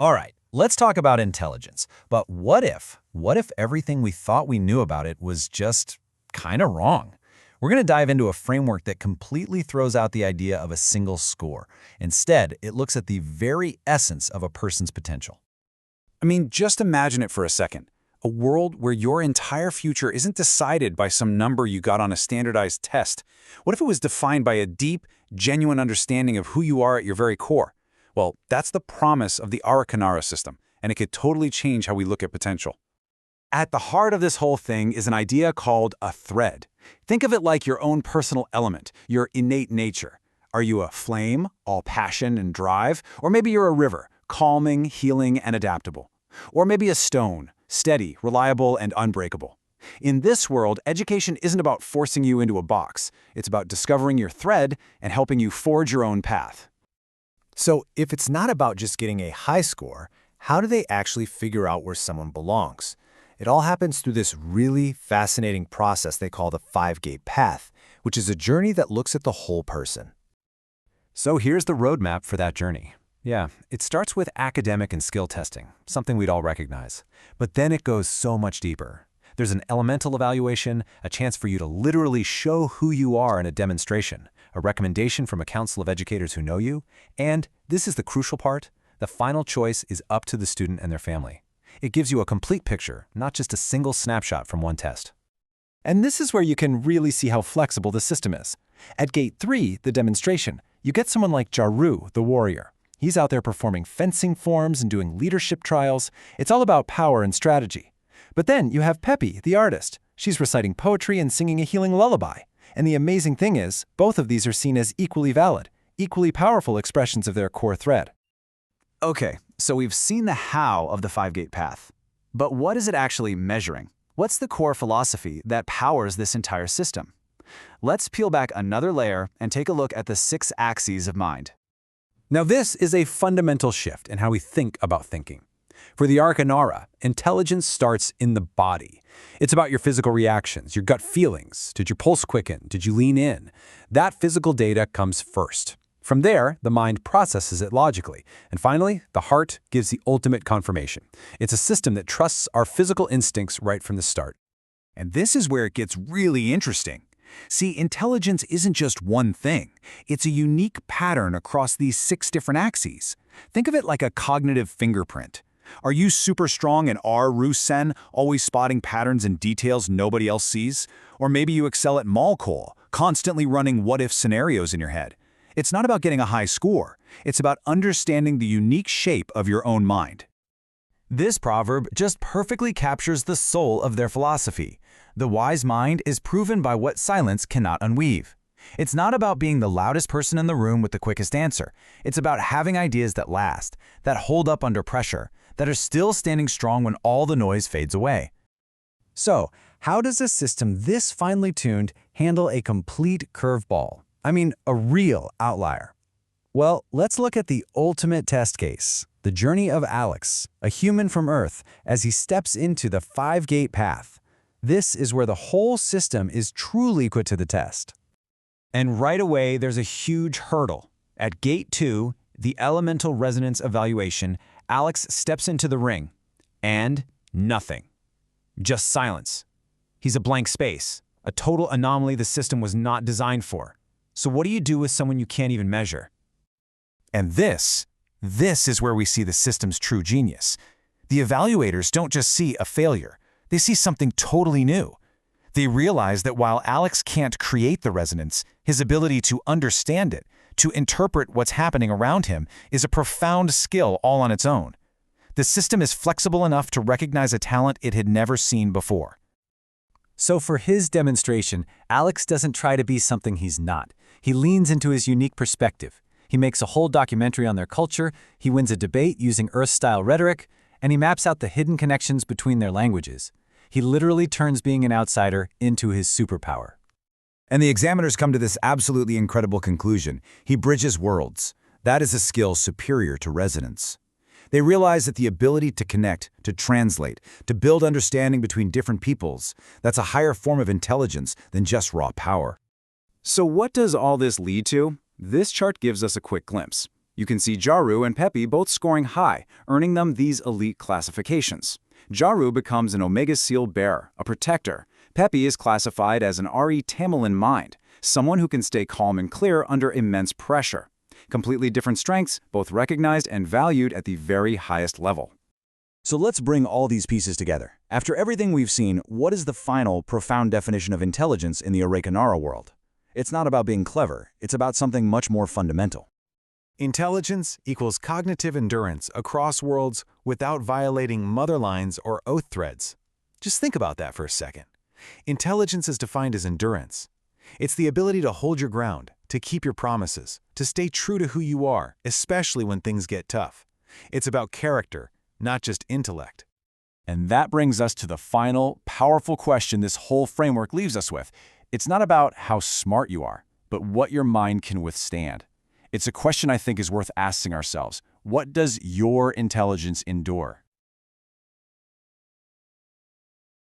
All right, let's talk about intelligence. But what if? What if everything we thought we knew about it was just kind of wrong? We're going to dive into a framework that completely throws out the idea of a single score. Instead, it looks at the very essence of a person's potential. I mean, just imagine it for a second. A world where your entire future isn't decided by some number you got on a standardized test. What if it was defined by a deep, genuine understanding of who you are at your very core? Well, that's the promise of the Arreqqanarra system, and it could totally change how we look at potential. At the heart of this whole thing is an idea called a thread. Think of it like your own personal element, your innate nature. Are you a flame, all passion and drive? Or maybe you're a river, calming, healing, and adaptable. Or maybe a stone, steady, reliable, and unbreakable. In this world, education isn't about forcing you into a box. It's about discovering your thread and helping you forge your own path. So if it's not about just getting a high score, how do they actually figure out where someone belongs? It all happens through this really fascinating process they call the five-gate path, which is a journey that looks at the whole person. So here's the roadmap for that journey. Yeah, it starts with academic and skill testing, something we'd all recognize. But then it goes so much deeper. There's an elemental evaluation, a chance for you to literally show who you are in a demonstration, a recommendation from a council of educators who know you, and, this is the crucial part, the final choice is up to the student and their family. It gives you a complete picture, not just a single snapshot from one test. And this is where you can really see how flexible the system is. At Gate 3, the demonstration, you get someone like Jaru, the warrior. He's out there performing fencing forms and doing leadership trials. It's all about power and strategy. But then you have Pepi, the artist. She's reciting poetry and singing a healing lullaby. And the amazing thing is, both of these are seen as equally valid, equally powerful expressions of their core thread. Okay, so we've seen the how of the five-gate path. But what is it actually measuring? What's the core philosophy that powers this entire system? Let's peel back another layer and take a look at the 6 axes of mind. Now this is a fundamental shift in how we think about thinking. For the Arreqqanarra, intelligence starts in the body. It's about your physical reactions, your gut feelings. Did your pulse quicken? Did you lean in? That physical data comes first. From there, the mind processes it logically. And finally, the heart gives the ultimate confirmation. It's a system that trusts our physical instincts right from the start. And this is where it gets really interesting. See, intelligence isn't just one thing. It's a unique pattern across these 6 different axes. Think of it like a cognitive fingerprint. Are you super strong in R-Ru-Sen, always spotting patterns and details nobody else sees? Or maybe you excel at Malkol, constantly running what-if scenarios in your head. It's not about getting a high score. It's about understanding the unique shape of your own mind. This proverb just perfectly captures the soul of their philosophy. The wise mind is proven by what silence cannot unweave. It's not about being the loudest person in the room with the quickest answer. It's about having ideas that last, that hold up under pressure, that are still standing strong when all the noise fades away. So, how does a system this finely tuned handle a complete curveball? I mean, a real outlier. Well, let's look at the ultimate test case, the journey of Alex, a human from Earth, as he steps into the five-gate path. This is where the whole system is truly put to the test. And right away, there's a huge hurdle. At Gate 2, the elemental resonance evaluation, Alex steps into the ring. And nothing. Just silence. He's a blank space, a total anomaly the system was not designed for. So what do you do with someone you can't even measure? And this is where we see the system's true genius. The evaluators don't just see a failure. They see something totally new. They realize that while Alex can't create the resonance, his ability to understand it, to interpret what's happening around him, is a profound skill all on its own. The system is flexible enough to recognize a talent it had never seen before. So for his demonstration, Alex doesn't try to be something he's not. He leans into his unique perspective. He makes a whole documentary on their culture, he wins a debate using Earth-style rhetoric, and he maps out the hidden connections between their languages. He literally turns being an outsider into his superpower. And the examiners come to this absolutely incredible conclusion. He bridges worlds. That is a skill superior to resonance. They realize that the ability to connect, to translate, to build understanding between different peoples, that's a higher form of intelligence than just raw power. So what does all this lead to? This chart gives us a quick glimpse. You can see Jaru and Pepe both scoring high, earning them these elite classifications. Jaru becomes an Omega Seal bearer, a protector. Pepe is classified as an RE Tamil mind, someone who can stay calm and clear under immense pressure. Completely different strengths, both recognized and valued at the very highest level. So let's bring all these pieces together. After everything we've seen, what is the final, profound definition of intelligence in the Arreqqanarra world? It's not about being clever, it's about something much more fundamental. Intelligence equals cognitive endurance across worlds without violating mother lines or oath threads. Just think about that for a second. Intelligence is defined as endurance. It's the ability to hold your ground, to keep your promises, to stay true to who you are, especially when things get tough. It's about character, not just intellect. And that brings us to the final, powerful question this whole framework leaves us with. It's not about how smart you are, but what your mind can withstand. It's a question I think is worth asking ourselves. What does your intelligence endure?